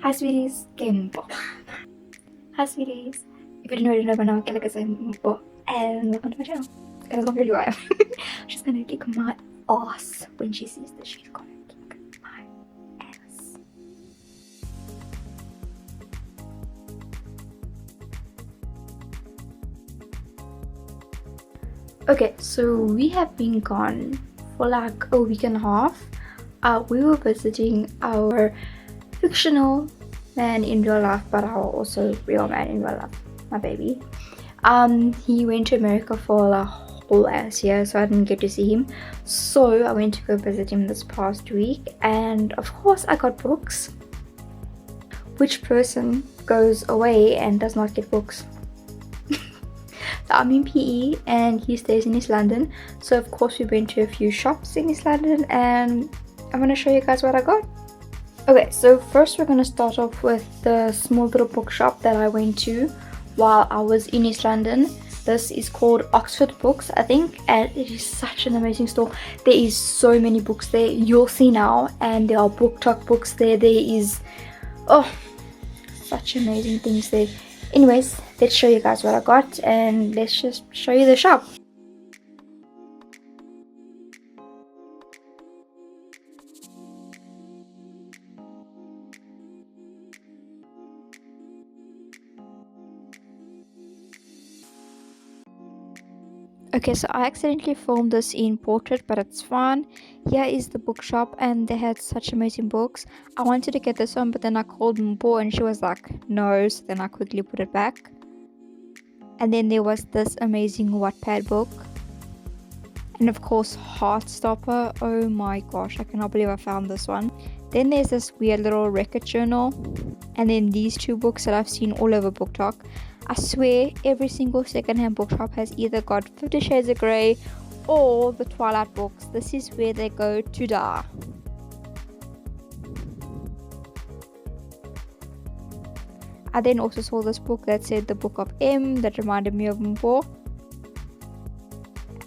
Hi sweeties, Kimbo. Hi sweeties. If you didn't know by now, like I say, and welcome to my channel. Guys, don't really who I am. She's gonna kick my ass when she sees that she's gonna kick my ass. Okay, so we have been gone for like a week and a half. We were visiting our fictional man in real life, but our also real man in real life, my baby. He went to America for a whole ass year, so I didn't get to see him. So I went to go visit him this past week, and of course I got books. Which person goes away and does not get books? So I'm in PE and he stays in East London, so of course we went to a few shops in East London, and I'm gonna show you guys what I got. Okay, so first we're gonna start off with the small little bookshop that I went to while I was in East London. This is called Oxford Books, I think, and it is such an amazing store. There is so many books there, you'll see now, and there are book talk books there. There is, oh, such amazing things there. Anyways, let's show you guys what I got, and let's just show you the shop. Okay, so I accidentally filmed this in portrait, but it's fine. Here is the bookshop, and they had such amazing books. I wanted to get this one, but then I called Mpo and she was like, no, so then I quickly put it back. And then there was this amazing Wattpad book. And of course, Heartstopper. Oh my gosh, I cannot believe I found this one. Then there's this weird little record journal. And then these two books that I've seen all over BookTok. I swear every single secondhand bookshop has either got 50 Shades of Grey or the Twilight books. This is where they go to die. I then also saw this book that said the Book of M, that reminded me of Mpo.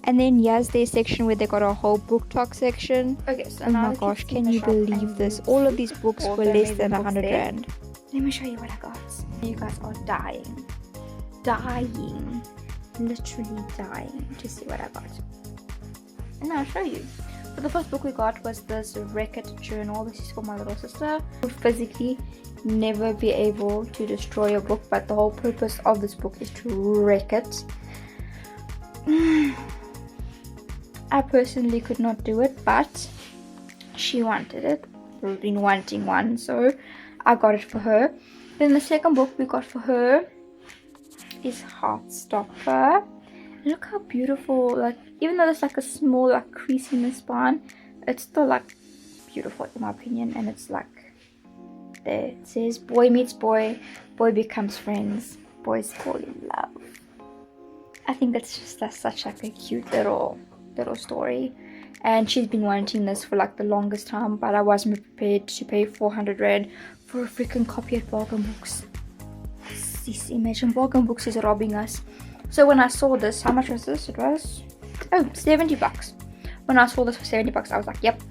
And then here's their section where they got a whole BookTok section. Okay, so oh my gosh, can you believe this? All of these books were less than 100 rand. Let me show you what I got. You guys are dying, literally dying to see what I got. And I'll show you. So the first book we got was this record journal. This is for my little sister. You'll physically never be able to destroy a book, but the whole purpose of this book is to wreck it. I personally could not do it, but she wanted it. We've been wanting one, so I got it for her. Then the second book we got for her is Heartstopper. Look how beautiful, like, even though there's like a small like crease in the spine, it's still like beautiful in my opinion. And it's like, there it says boy meets boy, boy becomes friends, boys fall in love. I think it's just such like a cute little story, and she's been wanting this for like the longest time, but I wasn't prepared to pay 400 rand for a freaking copy at Bargain Books. Sis, imagine Bargain Books is robbing us. So when I saw this, how much was this? It was 70 bucks. When I saw this for 70 bucks, I was like, yep,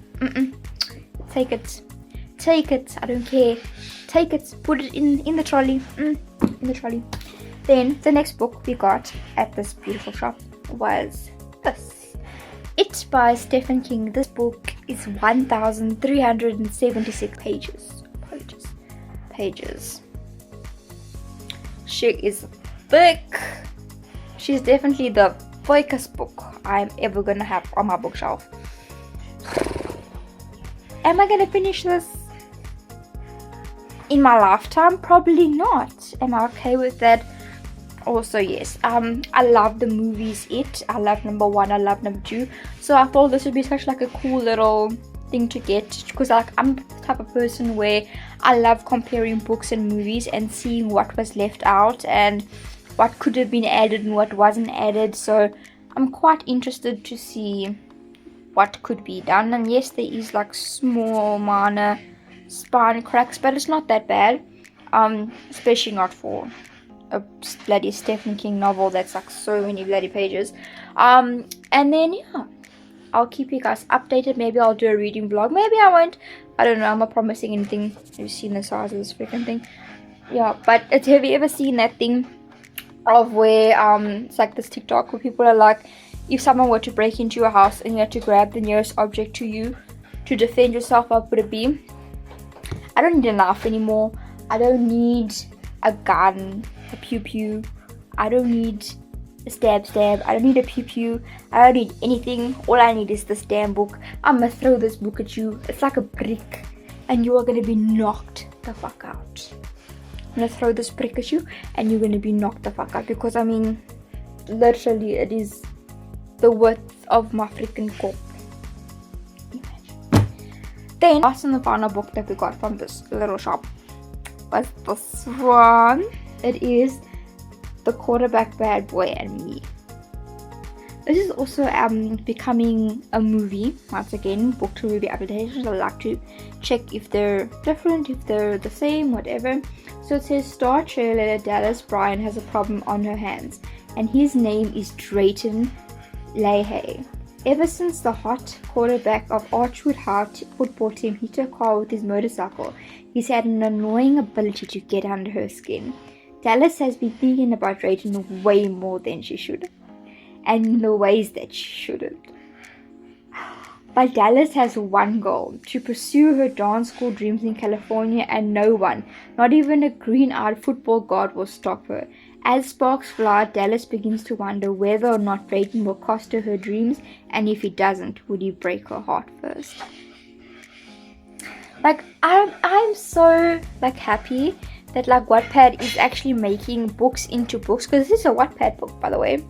take it, I don't care, take it, put it in the trolley, in the trolley. Then the next book we got at this beautiful shop was this, It by Stephen King. This book is 1,376 pages. She is thick. She's definitely the thickest book I'm ever gonna have on my bookshelf. Am I gonna finish this in my lifetime? Probably not. Am I okay with that? Also, yes, I love the movies It. I love number 1, I love number 2. So I thought this would be such like a cool little thing to get, because like I'm the type of person where I love comparing books and movies and seeing what was left out and what could have been added and what wasn't added. So I'm quite interested to see what could be done. And yes, there is like small minor spine cracks, but it's not that bad, especially not for a bloody Stephen King novel that's like so many bloody pages. And then yeah, I'll keep you guys updated. Maybe I'll do a reading vlog, maybe I won't, I don't know, I'm not promising anything. You've seen the size of this freaking thing. Yeah, but have you ever seen that thing of where it's like this TikTok where people are like, if someone were to break into your house and you had to grab the nearest object to you to defend yourself, what would it be? I don't need a knife anymore. I don't need a gun, a pew pew. I don't need a stab. I don't need a pew pew. I don't need anything. All I need is this damn book. I'm gonna throw this book at you. It's like a brick, and you are gonna be knocked the fuck out. I'm gonna throw this brick at you, and you're gonna be knocked the fuck out, because I mean, literally, it is the width of my freaking corp. Then, last and the final book that we got from this little shop was this one. It is The Quarterback Bad Boy and Me. This is also becoming a movie. Once again, book to movie adaptations. I like to check if they're different, if they're the same, whatever. So it says, star trailer Dallas Bryant has a problem on her hands, and his name is Drayton Leahy. Ever since the hot quarterback of Archwood High football team hit her car with his motorcycle, he's had an annoying ability to get under her skin. Dallas has been thinking about Drayton way more than she should, and in the ways that she shouldn't. But Dallas has one goal: to pursue her dance school dreams in California, and no one, not even a green-eyed football god, will stop her. As sparks fly, Dallas begins to wonder whether or not Drayton will cost her dreams, and if he doesn't, would he break her heart first? Like, I'm so like happy that like Wattpad is actually making books into books, because this is a Wattpad book, by the way.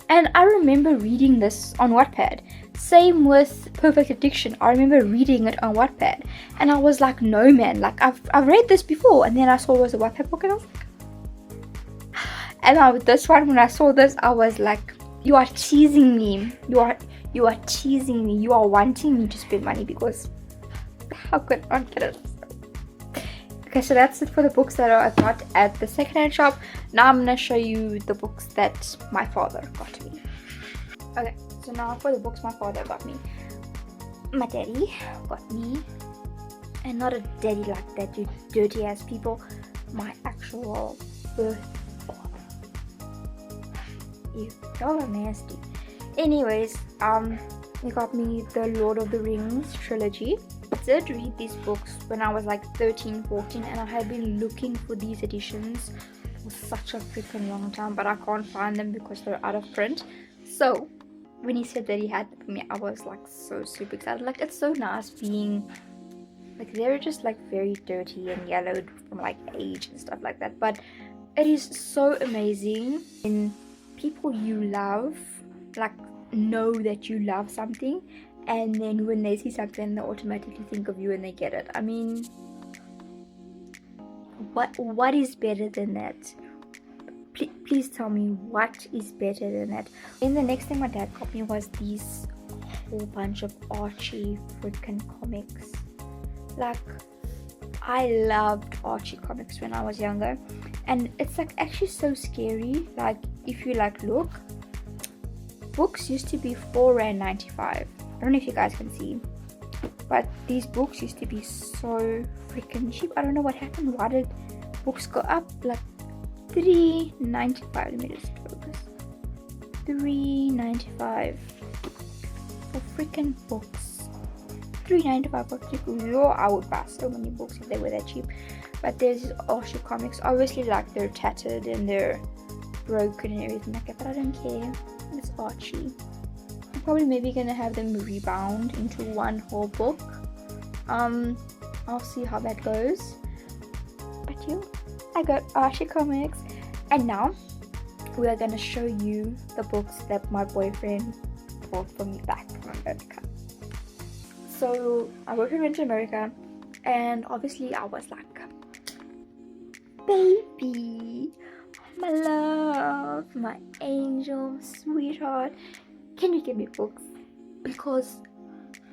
And I remember reading this on Wattpad. Same with Perfect Addiction. I remember reading it on Wattpad, and I was like, no man, like I've read this before. And then I saw it was a Wattpad book, and I was like, and this one, when I saw this, I was like, you are teasing me. You are teasing me. You are wanting me to spend money, because how could I get it? Okay, so that's it for the books that I got at the secondhand shop. Now I'm gonna show you the books that my father got me. Okay, so now for the books my father got me. My daddy got me, and not a daddy like that, you dirty ass people. My actual birth father. You y'all are nasty. Anyways, he got me the Lord of the Rings trilogy. I did read these books when I was like 13, 14, and I had been looking for these editions for such a freaking long time, but I can't find them because they're out of print. So when he said that he had them for me, I was like so super excited. Like, it's so nice being like, they're just like very dirty and yellowed from like age and stuff like that, but it is so amazing when people you love like know that you love something, and then when they see something they automatically think of you and they get it. I mean, what is better than that? Please tell me, what is better than that? And the next thing my dad got me was these whole bunch of Archie freaking comics. Like, I loved Archie comics when I was younger, and it's like actually so scary. Like, if you like look, books used to be $4.95. I don't know if you guys can see, but these books used to be so freaking cheap. I don't know what happened. Why did books go up? Like $3.95. Let me just focus. $3.95 for freaking books. $3.95 for freaking. Yo, I would buy so many books if they were that cheap. But there's Archie comics. Obviously, like, they're tattered and they're broken and everything like that, but I don't care. It's Archie. I'm probably maybe gonna have them rebound into one whole book. I'll see how that goes. But yeah, I got Archie comics, and now we are gonna show you the books that my boyfriend bought for me back from America. So my boyfriend went to America, and obviously I was like, baby, my love, my angel, sweetheart, can you give me books? Because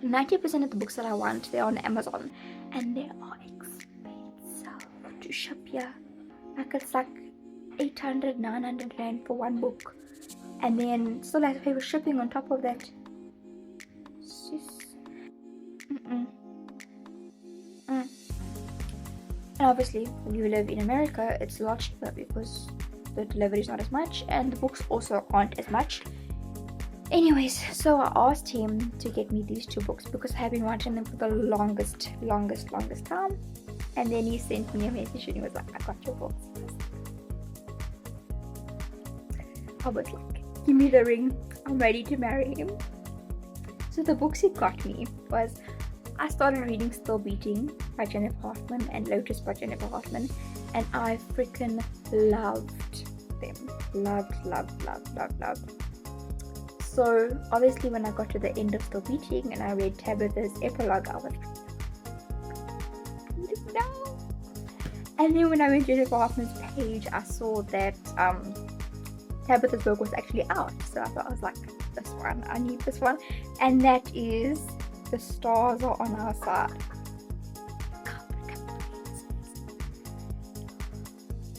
90% of the books that I want, they're on Amazon, and they are expensive to ship here. Like, it's like 800, 900 rand for one book, and then still have to pay for shipping on top of that. And obviously, when you live in America, it's a lot cheaper because the delivery is not as much and the books also aren't as much. Anyways, so I asked him to get me these 2 books because I have been wanting them for the longest time. And then he sent me a message and he was like, I got your books. I was like, give me the ring, I'm ready to marry him. So the books he got me was, I started reading Still Beating by Jennifer Hoffman and Lotus by Jennifer Hoffman, and I freaking loved them. Loved. So obviously when I got to the end of Still Beating and I read Tabitha's epilogue, I was like, no. And then when I went to Jennifer Hoffman's page, I saw that Tabitha's book was actually out. So I was like, this one, I need this one. And that is The Stars Are On Our Side.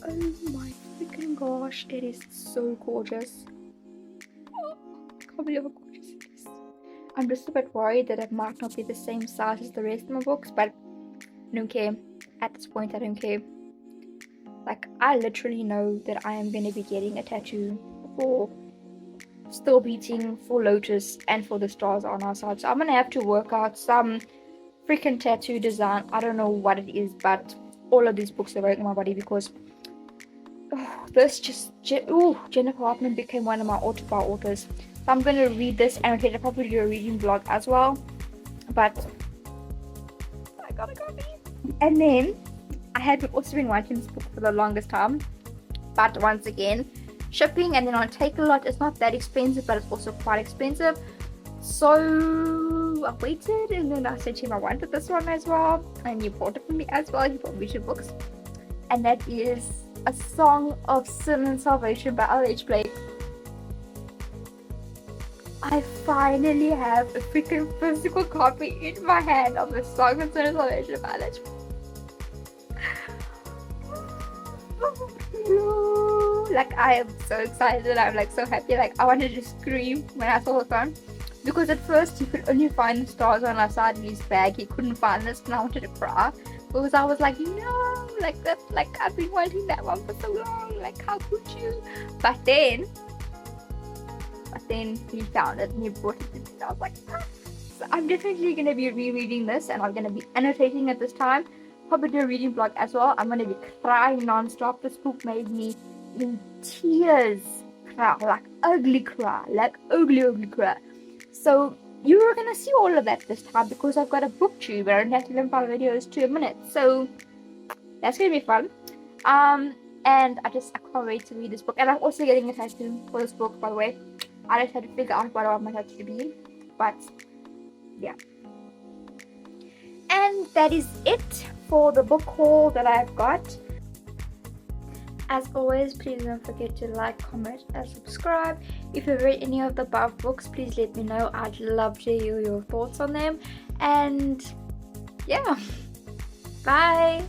Oh my freaking gosh, it is so gorgeous. I can't believe how gorgeous it is. I'm just a bit worried that it might not be the same size as the rest of my books, but I don't care. At this point, I don't care. Like, I literally know that I am going to be getting a tattoo for Still Beating, for Lotus, and for The Stars On Our Side. So I'm going to have to work out some freaking tattoo design. I don't know what it is, but all of these books are going on my body because Jennifer Hoffman became one of my auto-buy authors. So I'm going to read this and I'll probably do a reading vlog as well. But I got a copy. And then I had also been wanting this book for the longest time, but once again, shipping and then on Takealot is not that expensive, but it's also quite expensive. So I waited and then I said to him I wanted this one as well, and he bought it for me as well. He bought me 2 books, and that is A Song of Sin and Salvation by L.H. Blake. I finally have a freaking physical copy in my hand of The Song of Sin and Salvation by L.H. Blake. Like, I am so excited. I'm like so happy. Like, I wanted to scream when I saw the phone, because at first he could only find The Stars On Our Side in his bag. He couldn't find this, and I wanted to cry because I was like, no, like that, like I've been wanting that one for so long. Like, how could you? But then he found it and he brought it to me. I was like, ah. So I'm definitely gonna be rereading this, and I'm gonna be annotating it this time. Probably do a reading vlog as well. I'm gonna be crying non-stop. This book made me in tears cry, like ugly cry. So you're gonna see all of that this time because I've got a booktube. I don't have to film 5 videos to a minute, so that's gonna be fun. And I can't wait to read this book. And I'm also getting a tattoo for this book, by the way. I just had to figure out what I want my tattoo to be, but yeah. And that is it for the book haul that I've got. As always, please don't forget to like, comment, and subscribe. If you've read any of the above books, please let me know. I'd love to hear your thoughts on them. And yeah, bye.